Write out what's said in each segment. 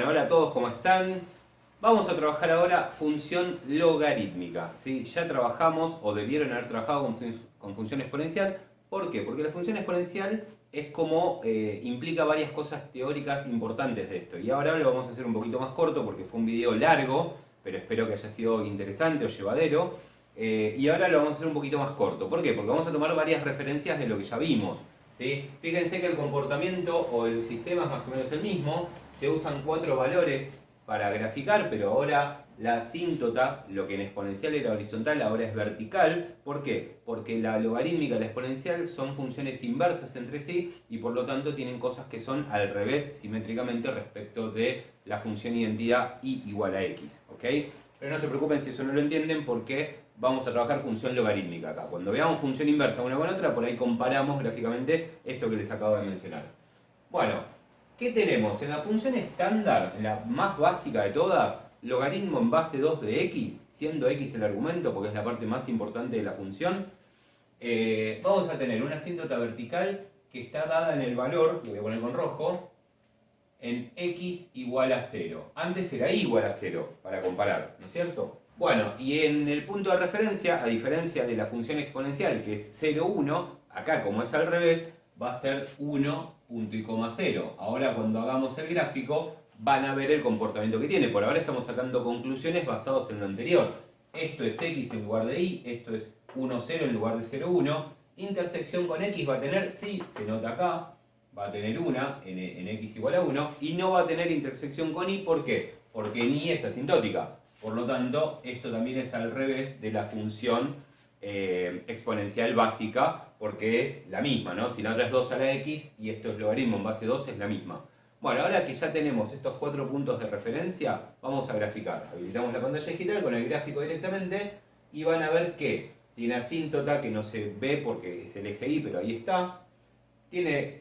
Bueno, hola a todos, ¿cómo están? Vamos a trabajar ahora función logarítmica, ¿sí? Ya trabajamos, o debieron haber trabajado con función exponencial. ¿Por qué? Porque la función exponencial es como implica varias cosas teóricas importantes de esto. Y ahora lo vamos a hacer un poquito más corto porque fue un video largo, pero espero que haya sido interesante o llevadero. Y ahora lo vamos a hacer un poquito más corto. ¿Por qué? Porque vamos a tomar varias referencias de lo que ya vimos, ¿sí? Fíjense que el comportamiento o el sistema es más o menos el mismo. Se usan 4 valores para graficar, pero ahora la asíntota, lo que en exponencial era horizontal, ahora es vertical. ¿Por qué? Porque la logarítmica y la exponencial son funciones inversas entre sí y por lo tanto tienen cosas que son al revés simétricamente respecto de la función identidad y igual a x, ¿ok? Pero no se preocupen si eso no lo entienden porque vamos a trabajar función logarítmica acá. Cuando veamos función inversa una con otra, por ahí comparamos gráficamente esto que les acabo de mencionar. Bueno, ¿qué tenemos? En la función estándar, la más básica de todas, logaritmo en base 2 de x, siendo x el argumento porque es la parte más importante de la función, vamos a tener una asíntota vertical que está dada en el valor, lo voy a poner con rojo, en x igual a 0. Antes era y igual a 0, para comparar, ¿no es cierto? Bueno, y en el punto de referencia, a diferencia de la función exponencial, que es 0, 1, acá como es al revés, va a ser 1, punto y coma 0. Ahora cuando hagamos el gráfico, van a ver el comportamiento que tiene. Por ahora estamos sacando conclusiones basadas en lo anterior. Esto es x en lugar de y, esto es 1, 0 en lugar de 0, 1. Intersección con x va a tener, sí, se nota acá, va a tener una en x igual a 1 y no va a tener intersección con y. ¿Por qué? Porque en y es asintótica. Por lo tanto, esto también es al revés de la función exponencial básica porque es la misma, ¿no? Si la otra es 2 a la x y esto es logaritmo en base 2 es la misma. Bueno, ahora que ya tenemos estos 4 puntos de referencia, vamos a graficar. Habilitamos la pantalla digital con el gráfico directamente y van a ver que tiene asíntota que no se ve porque es el eje y, pero ahí está.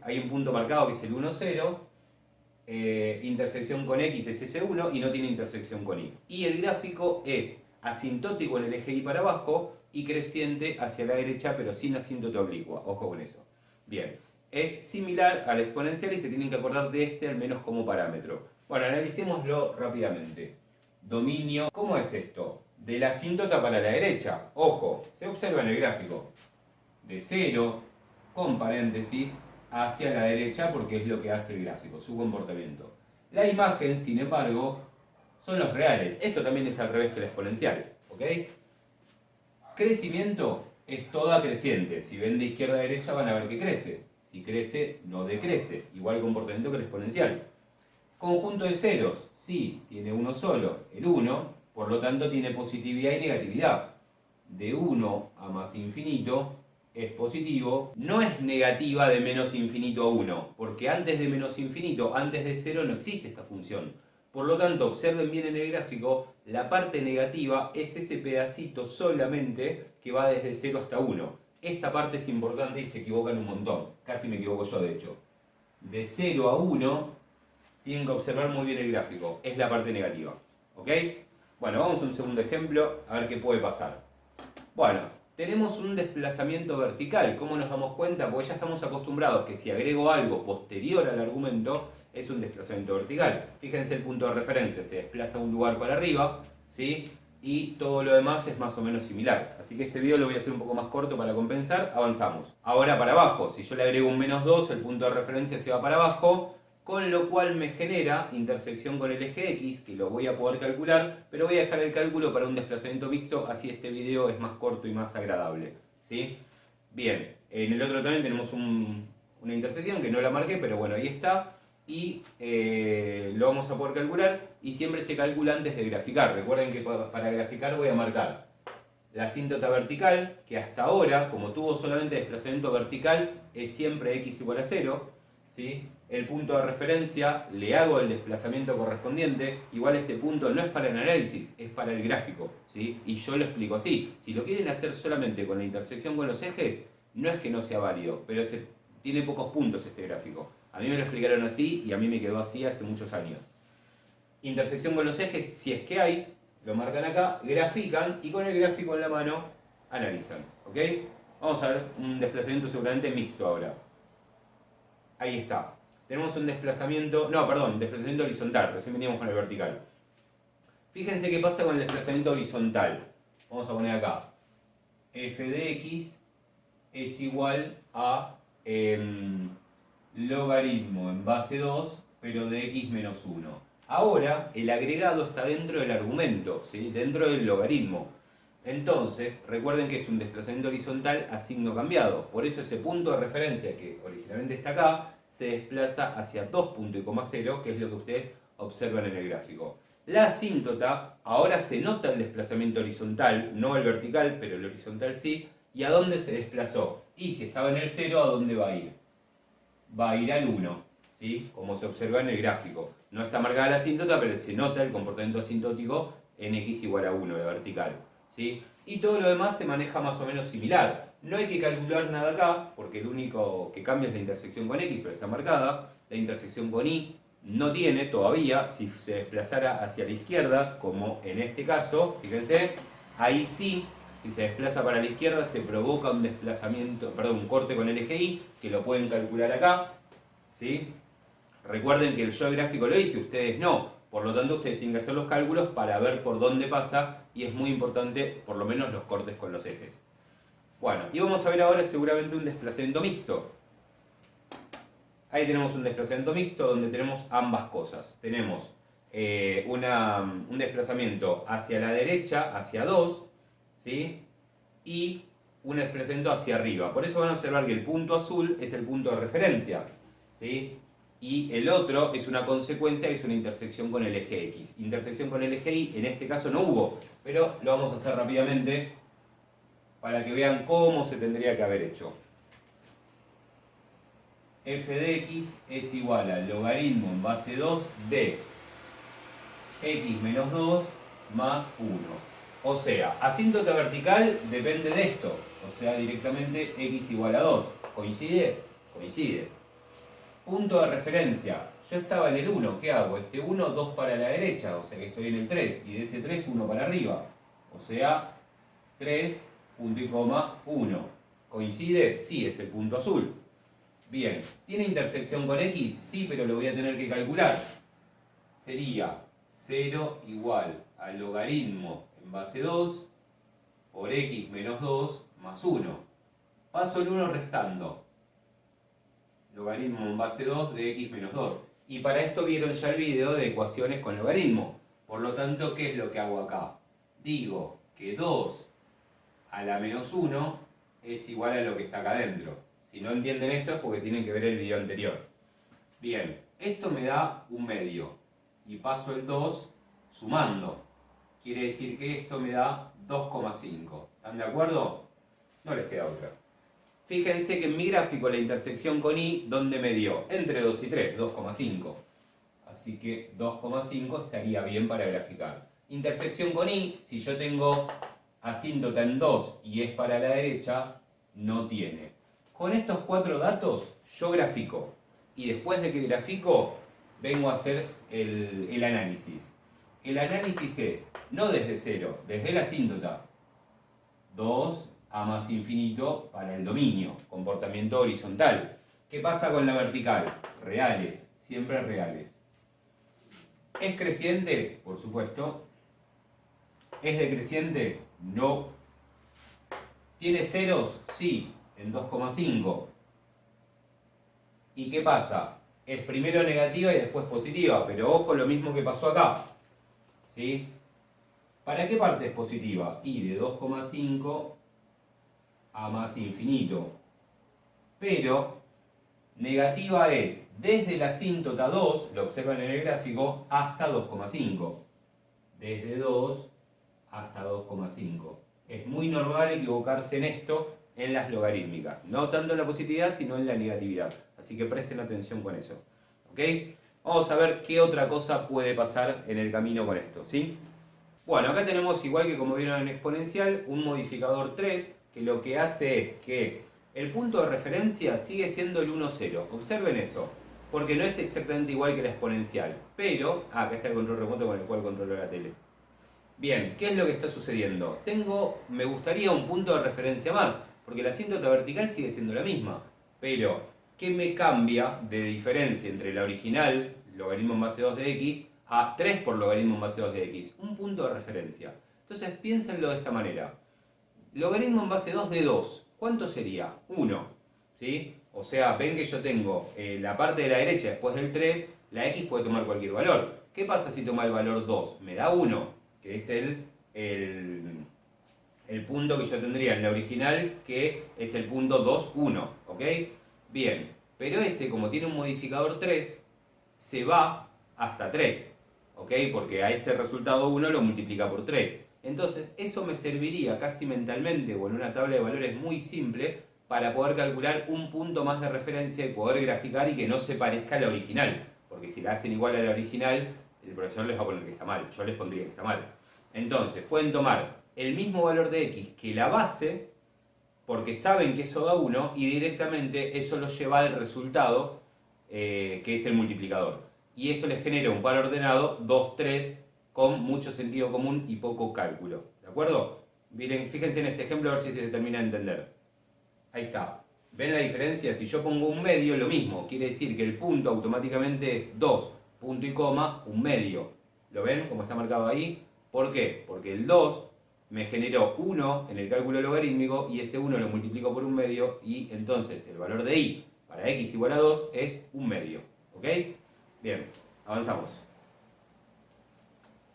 Hay un punto marcado que es el 1, 0. Intersección con x es ese 1 y no tiene intersección con y. Y el gráfico es asintótico en el eje y para abajo y creciente hacia la derecha pero sin asíntota oblicua. Ojo con eso. Bien, es similar a la exponencial y se tienen que acordar de este al menos como parámetro. Bueno, analicémoslo rápidamente. Dominio, ¿cómo es esto? De la asíntota para la derecha. Ojo, se observa en el gráfico. De 0, con paréntesis, hacia la derecha porque es lo que hace el gráfico, su comportamiento. La imagen, sin embargo, son los reales. Esto también es al revés que la exponencial, ¿ok? Crecimiento es toda creciente. Si ven de izquierda a derecha van a ver que crece. Si crece, no decrece. Igual comportamiento que la exponencial. Conjunto de ceros, sí, tiene uno solo, el 1, por lo tanto tiene positividad y negatividad. De 1 a más infinito es positivo, no es negativa de menos infinito a 1, porque antes de menos infinito, antes de 0 no existe esta función. Por lo tanto, observen bien en el gráfico, la parte negativa es ese pedacito solamente que va desde 0 hasta 1. Esta parte es importante y se equivocan un montón, casi me equivoco yo de hecho. De 0 a 1 tienen que observar muy bien el gráfico, es la parte negativa, ¿ok? Bueno, vamos a un segundo ejemplo, a ver qué puede pasar. Bueno, tenemos un desplazamiento vertical. ¿Cómo nos damos cuenta? Porque ya estamos acostumbrados que si agrego algo posterior al argumento, es un desplazamiento vertical. Fíjense el punto de referencia, se desplaza un lugar para arriba, ¿sí? Y todo lo demás es más o menos similar. Así que este video lo voy a hacer un poco más corto para compensar. Avanzamos. Ahora para abajo, si yo le agrego un menos 2, el punto de referencia se va para abajo, con lo cual me genera intersección con el eje X, que lo voy a poder calcular, pero voy a dejar el cálculo para un desplazamiento mixto, así este video es más corto y más agradable, ¿sí? Bien, en el otro también tenemos una intersección que no la marqué, pero bueno, ahí está, y lo vamos a poder calcular, y siempre se calcula antes de graficar. Recuerden que para graficar voy a marcar la asíntota vertical, que hasta ahora, como tuvo solamente desplazamiento vertical, es siempre x igual a 0, ¿sí? El punto de referencia, le hago el desplazamiento correspondiente. Igual este punto no es para el análisis, es para el gráfico, ¿sí? Y yo lo explico así. Si lo quieren hacer solamente con la intersección con los ejes, no es que no sea válido, pero tiene pocos puntos este gráfico. A mí me lo explicaron así y a mí me quedó así hace muchos años. Intersección con los ejes, si es que hay, lo marcan acá, grafican y con el gráfico en la mano analizan, ¿ok? Vamos a ver un desplazamiento seguramente mixto ahora. Ahí está. tenemos un desplazamiento, no, perdón, desplazamiento horizontal, recién veníamos con el vertical. Fíjense qué pasa con el desplazamiento horizontal. Vamos a poner acá, f de x es igual a logaritmo en base 2, pero de x menos 1. Ahora, el agregado está dentro del argumento, ¿sí? Dentro del logaritmo. Entonces, recuerden que es un desplazamiento horizontal a signo cambiado. Por eso ese punto de referencia que originalmente está acá, se desplaza hacia 2 punto y coma 0, que es lo que ustedes observan en el gráfico. La asíntota, ahora se nota el desplazamiento horizontal, no el vertical, pero el horizontal sí. ¿Y a dónde se desplazó? Y si estaba en el 0, ¿a dónde va a ir? Va a ir al 1, ¿sí? Como se observa en el gráfico. No está marcada la asíntota, pero se nota el comportamiento asintótico en x igual a 1, la vertical, ¿sí? Y todo lo demás se maneja más o menos similar. No hay que calcular nada acá, porque lo único que cambia es la intersección con x, pero está marcada. La intersección con y no tiene todavía. Si se desplazara hacia la izquierda, como en este caso, fíjense, ahí sí. Si se desplaza para la izquierda se provoca un desplazamiento, perdón, un corte con el eje Y, que lo pueden calcular acá, ¿sí? Recuerden que yo el gráfico lo hice, ustedes no. Por lo tanto, ustedes tienen que hacer los cálculos para ver por dónde pasa y es muy importante, por lo menos, los cortes con los ejes. Bueno, y vamos a ver ahora seguramente un desplazamiento mixto. Ahí tenemos un desplazamiento mixto donde tenemos ambas cosas. Tenemos un desplazamiento hacia la derecha, hacia 2, ¿sí? Y un desplazamiento hacia arriba. Por eso van a observar que el punto azul es el punto de referencia, ¿sí? Y el otro es una consecuencia, es una intersección con el eje X. Intersección con el eje Y, en este caso no hubo, pero lo vamos a hacer rápidamente para que vean cómo se tendría que haber hecho. F de x es igual al logaritmo en base 2 de x menos 2 más 1. O sea, asíntota vertical depende de esto. O sea, directamente x igual a 2. ¿Coincide? Coincide. Punto de referencia. Yo estaba en el 1. ¿Qué hago? Este 1, 2 para la derecha. O sea que estoy en el 3. Y de ese 3, 1 para arriba. O sea, 3, punto y coma, 1. ¿Coincide? Sí, es el punto azul. Bien. ¿Tiene intersección con x? Sí, pero lo voy a tener que calcular. Sería 0 igual al logaritmo en base 2 por x menos 2 más 1. Paso el 1 restando. Logaritmo en base 2 de x menos 2. Y para esto vieron ya el video de ecuaciones con logaritmo. Por lo tanto, ¿qué es lo que hago acá? Digo que 2 a la menos 1 es igual a lo que está acá adentro. Si no entienden esto es porque tienen que ver el video anterior. Bien, esto me da un medio. Y paso el 2 sumando. Quiere decir que esto me da 2,5. ¿Están de acuerdo? No les queda otra. Fíjense que en mi gráfico la intersección con y, ¿dónde me dio? Entre 2 y 3, 2,5. Así que 2,5 estaría bien para graficar. Intersección con y, si yo tengo asíntota en 2 y es para la derecha, no tiene. Con estos 4 datos yo grafico. Y después de que grafico, vengo a hacer el análisis. El análisis es, no desde 0, desde la asíntota. 2 a más infinito para el dominio, comportamiento horizontal. ¿Qué pasa con la vertical? Reales, siempre reales. ¿Es creciente? Por supuesto. ¿Es decreciente? No. ¿Tiene ceros? Sí, en 2,5. ¿Y qué pasa? Es primero negativa y después positiva, pero ojo lo mismo que pasó acá. ¿Sí? ¿Para qué parte es positiva? Y de 2,5 a más infinito. Pero negativa es desde la asíntota 2, lo observan en el gráfico, hasta 2,5. Desde 2 hasta 2,5. Es muy normal equivocarse en esto en las logarítmicas. No tanto en la positividad, sino en la negatividad. Así que presten atención con eso. ¿Ok? Vamos a ver qué otra cosa puede pasar en el camino con esto. ¿Sí? Bueno, acá tenemos, igual que como vieron en exponencial, un modificador 3, que lo que hace es que el punto de referencia sigue siendo el 1, 0. Observen eso, porque no es exactamente igual que la exponencial. Pero, acá está el control remoto con el cual controlo la tele. Bien, ¿qué es lo que está sucediendo? Me gustaría un punto de referencia más, porque la asíntota vertical sigue siendo la misma, pero ¿qué me cambia de diferencia entre la original, logaritmo en base 2 de x, a 3 por logaritmo en base 2 de x? Un punto de referencia. Entonces piénsenlo de esta manera. Logaritmo en base 2 de 2, ¿cuánto sería? 1. ¿Sí? O sea, ven que yo tengo la parte de la derecha después del 3, la x puede tomar cualquier valor. ¿Qué pasa si toma el valor 2? Me da 1, que es el punto que yo tendría en la original, que es el punto 2, 1. ¿Ok? Bien, pero ese, como tiene un modificador 3, se va hasta 3. ¿Ok? Porque a ese resultado 1 lo multiplica por 3. Entonces, eso me serviría casi mentalmente o en una tabla de valores muy simple para poder calcular un punto más de referencia y poder graficar y que no se parezca a la original. Porque si la hacen igual a la original, el profesor les va a poner que está mal. Yo les pondría que está mal. Entonces, pueden tomar el mismo valor de x que la base, porque saben que eso da 1, y directamente eso lo lleva al resultado, que es el multiplicador. Y eso les genera un par ordenado 2, 3, con mucho sentido común y poco cálculo. ¿De acuerdo? Miren, fíjense en este ejemplo a ver si se termina de entender. Ahí está. ¿Ven la diferencia? Si yo pongo un medio, lo mismo. Quiere decir que el punto automáticamente es 2, punto y coma, un medio. ¿Lo ven? Como está marcado ahí. ¿Por qué? Porque el 2 me generó 1 en el cálculo logarítmico y ese 1 lo multiplico por un medio y entonces el valor de y para x igual a 2 es un medio. ¿Ok? Bien, avanzamos.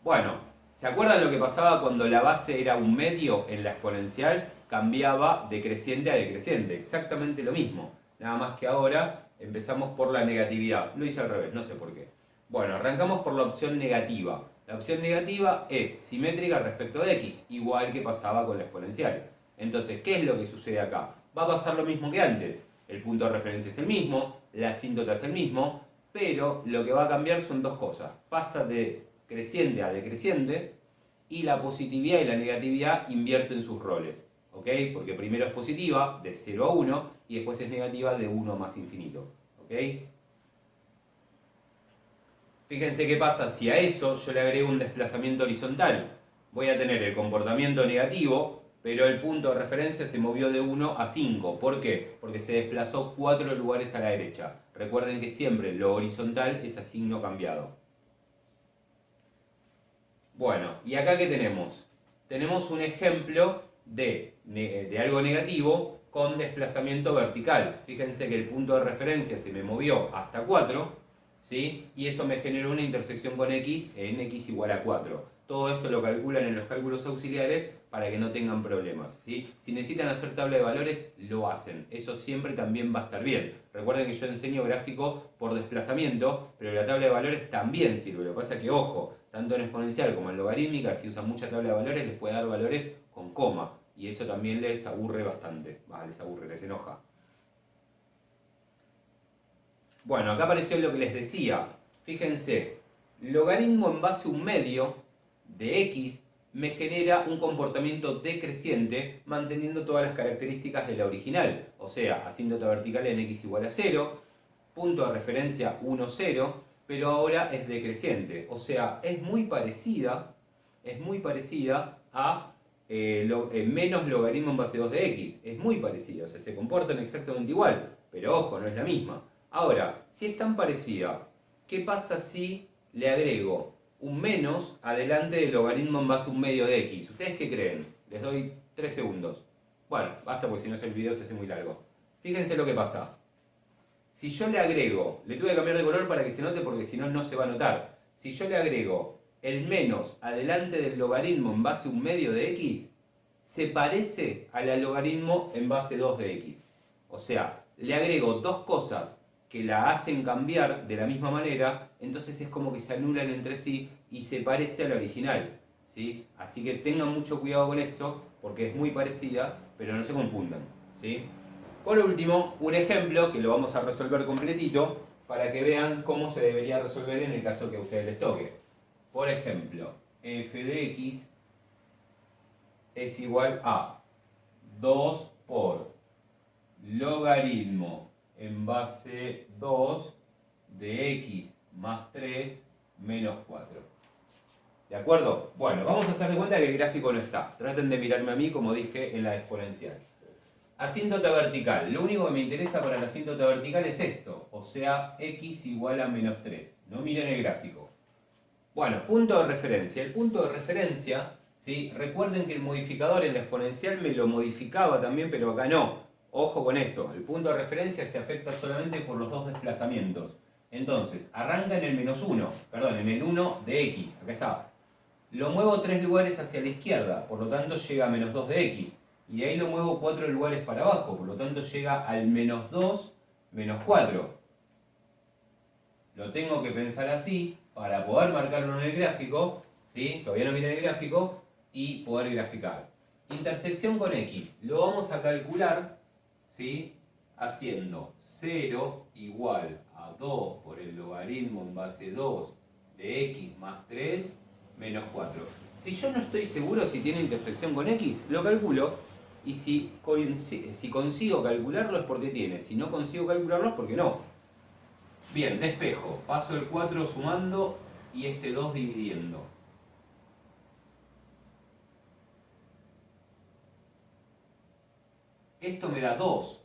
Bueno, ¿se acuerdan lo que pasaba cuando la base era un medio en la exponencial? Cambiaba de creciente a decreciente, exactamente lo mismo. Nada más que ahora empezamos por la negatividad. Lo hice al revés, no sé por qué. Bueno, arrancamos por la opción negativa. La opción negativa es simétrica respecto de x, igual que pasaba con la exponencial. Entonces, ¿qué es lo que sucede acá? Va a pasar lo mismo que antes. El punto de referencia es el mismo, la asíntota es el mismo, pero lo que va a cambiar son dos cosas. Pasa de creciente a decreciente y la positividad y la negatividad invierten sus roles. ¿Ok? Porque primero es positiva, de 0 a 1, y después es negativa, de 1 más infinito. ¿Ok? Fíjense qué pasa si a eso yo le agrego un desplazamiento horizontal. Voy a tener el comportamiento negativo, pero el punto de referencia se movió de 1 a 5. ¿Por qué? Porque se desplazó 4 lugares a la derecha. Recuerden que siempre lo horizontal es a signo cambiado. Bueno, ¿y acá qué tenemos? Tenemos un ejemplo de algo negativo con desplazamiento vertical. Fíjense que el punto de referencia se me movió hasta 4, ¿sí? Y eso me generó una intersección con x en x igual a 4. Todo esto lo calculan en los cálculos auxiliares para que no tengan problemas, ¿sí? Si necesitan hacer tabla de valores, lo hacen. Eso siempre también va a estar bien. Recuerden que yo enseño gráfico por desplazamiento, pero la tabla de valores también sirve. Lo que pasa es que, ojo, tanto en exponencial como en logarítmica, si usan mucha tabla de valores, les puede dar valores con coma. Y eso también les aburre bastante. Les aburre, les enoja. Bueno, acá apareció lo que les decía. Fíjense, logaritmo en base a un medio de x me genera un comportamiento decreciente manteniendo todas las características de la original. O sea, asíntota vertical en x igual a 0, punto de referencia 1, 0, pero ahora es decreciente. O sea, es muy parecida a menos logaritmo en base 2 de x. Es muy parecida, o sea, se comportan exactamente igual, pero ojo, no es la misma. Ahora, si es tan parecida, ¿qué pasa si le agrego un menos adelante del logaritmo en base a un medio de x? ¿Ustedes qué creen? Les doy 3 segundos. Bueno, basta porque si no el video se hace muy largo. Fíjense lo que pasa. Si yo le agrego, le tuve que cambiar de color para que se note porque si no, no se va a notar. Si yo le agrego el menos adelante del logaritmo en base a un medio de x, se parece al logaritmo en base 2 de x. O sea, le agrego dos cosas que la hacen cambiar de la misma manera, entonces es como que se anulan entre sí y se parece a la original, ¿sí? Así que tengan mucho cuidado con esto, porque es muy parecida, pero no se confundan, ¿sí? Por último, un ejemplo que lo vamos a resolver completito para que vean cómo se debería resolver en el caso que a ustedes les toque. Por ejemplo, f de x es igual a 2 por logaritmo en base 2 de x más 3 menos 4. ¿De acuerdo? Bueno, vamos a hacer de cuenta que el gráfico no está. Traten de mirarme a mí como dije en la exponencial. Asíntota vertical. Lo único que me interesa para la asíntota vertical es esto, o sea, x igual a menos 3. No miren el gráfico. Bueno, punto de referencia. El punto de referencia, ¿sí? Recuerden que el modificador en la exponencial me lo modificaba también, pero acá no. Ojo con eso. El punto de referencia se afecta solamente por los dos desplazamientos. Entonces, arranca en el menos 1, perdón, en el 1 de x. Acá está. Lo muevo 3 lugares hacia la izquierda, por lo tanto llega a menos 2 de x. Y de ahí lo muevo 4 lugares para abajo, por lo tanto llega al menos 2 menos 4. Lo tengo que pensar así para poder marcarlo en el gráfico, ¿sí? Todavía no viene el gráfico, y poder graficar. Intersección con x, lo vamos a calcular, ¿sí? Haciendo 0 igual a 2 por el logaritmo en base 2 de x más 3 menos 4. Si yo no estoy seguro si tiene intersección con x, lo calculo, y si consigo calcularlo es porque tiene, si no consigo calcularlo es porque no. Bien, despejo. Paso el 4 sumando y este 2 dividiendo. Esto me da 2.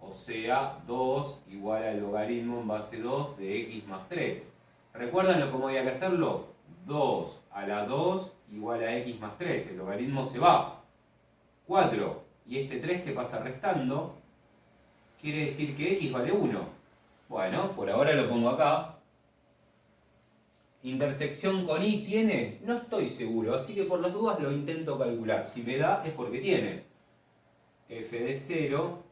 O sea, 2 igual al logaritmo en base 2 de x más 3. ¿Recuerdan cómo había que hacerlo? 2 a la 2 igual a x más 3. El logaritmo se va. 4. Y este 3 que pasa restando, quiere decir que x vale 1. Bueno, por ahora lo pongo acá. ¿Intersección con y tiene? No estoy seguro, así que por las dudas lo intento calcular. Si me da es porque tiene. F de 0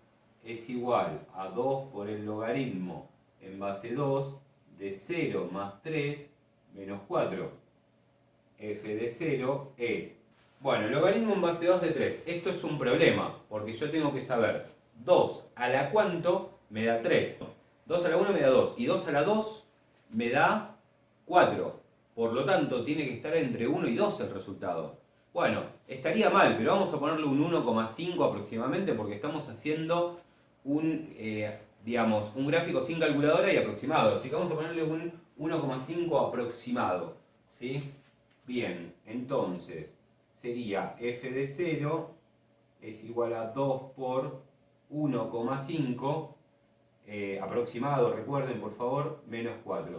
es igual a 2 por el logaritmo en base 2 de 0 más 3 menos 4. F de 0 es... Bueno, el logaritmo en base 2 de 3. Esto es un problema, porque yo tengo que saber 2 a la cuánto me da 3. 2 a la 1 me da 2. Y 2 a la 2 me da 4. Por lo tanto, tiene que estar entre 1 y 2 el resultado. Bueno, estaría mal, pero vamos a ponerle un 1,5 aproximadamente porque estamos haciendo un gráfico sin calculadora y aproximado. Así que vamos a ponerle un 1,5 aproximado. ¿Sí? Bien, entonces sería f de 0 es igual a 2 por 1,5 aproximado, recuerden por favor, menos 4.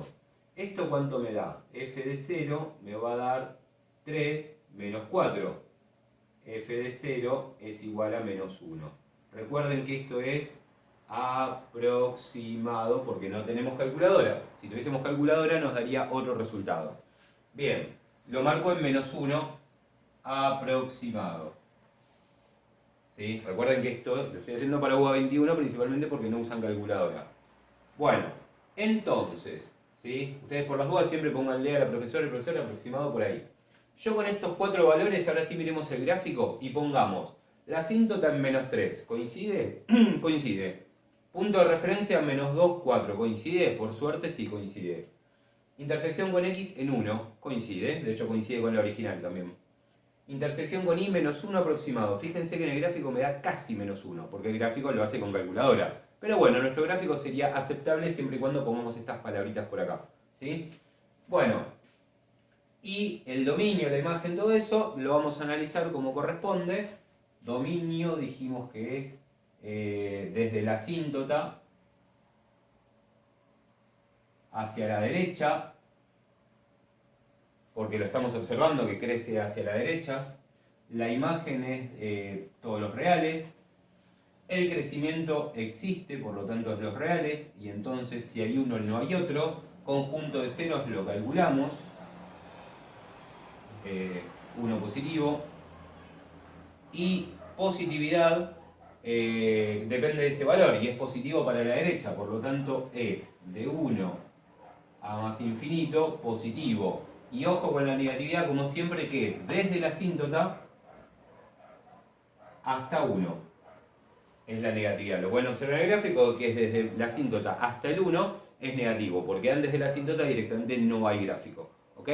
¿Esto cuánto me da? F de 0 me va a dar 3 menos 4. F de 0 es igual a menos 1. Recuerden que esto es aproximado porque no tenemos calculadora. Si tuviésemos calculadora nos daría otro resultado. Bien, lo marco en menos 1, aproximado. ¿Sí? Recuerden que esto lo estoy haciendo para UBA 21 principalmente porque no usan calculadora. Bueno, entonces, ¿sí? Ustedes por las dudas siempre pónganle a la profesora, el profesor aproximado por ahí. Yo con estos 4 valores, ahora sí miremos el gráfico y pongamos la asíntota en menos 3. ¿Coincide? Coincide. Punto de referencia menos 2, 4. ¿Coincide? Por suerte sí coincide. Intersección con x en 1. Coincide. De hecho coincide con la original también. Intersección con y menos 1 aproximado. Fíjense que en el gráfico me da casi menos 1, porque el gráfico lo hace con calculadora. Pero bueno, nuestro gráfico sería aceptable siempre y cuando pongamos estas palabritas por acá. ¿Sí? Bueno, y el dominio, la imagen, todo eso, lo vamos a analizar como corresponde. Dominio dijimos que es desde la asíntota hacia la derecha, porque lo estamos observando que crece hacia la derecha. La imagen es todos los reales. El crecimiento existe, por lo tanto es los reales, y entonces si hay uno no hay otro. Conjunto de ceros lo calculamos. 1 positivo. Y positividad depende de ese valor, y es positivo para la derecha, por lo tanto es de 1 a más infinito positivo. Y ojo con la negatividad, como siempre, que es desde la asíntota hasta 1. Es la negatividad. Lo pueden observar en el gráfico, que es desde la asíntota hasta el 1, es negativo, porque antes de la asíntota directamente no hay gráfico. ¿Ok?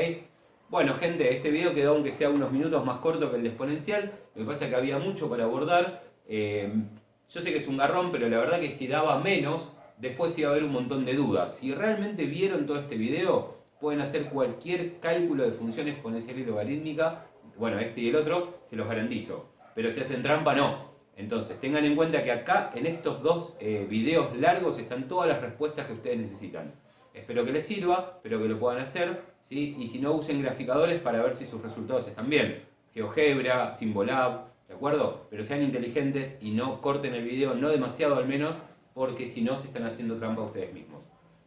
Bueno, gente, este video quedó aunque sea unos minutos más corto que el de exponencial. Lo que pasa es que había mucho para abordar. Yo sé que es un garrón, pero la verdad que si daba menos, después iba a haber un montón de dudas. Si realmente vieron todo este video, pueden hacer cualquier cálculo de función exponencial y logarítmica. Bueno, este y el otro, se los garantizo. Pero si hacen trampa, no. Entonces, tengan en cuenta que acá, en estos dos videos largos, están todas las respuestas que ustedes necesitan. Espero que les sirva, espero que lo puedan hacer, ¿sí? Y si no, usen graficadores para ver si sus resultados están bien. GeoGebra, Symbolab, ¿de acuerdo? Pero sean inteligentes y no corten el video, no demasiado al menos, porque si no, se están haciendo trampa a ustedes mismos.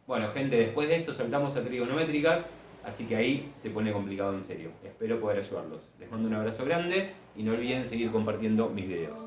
Bueno, gente, después de esto saltamos a trigonométricas, así que ahí se pone complicado en serio. Espero poder ayudarlos. Les mando un abrazo grande y no olviden seguir compartiendo mis videos.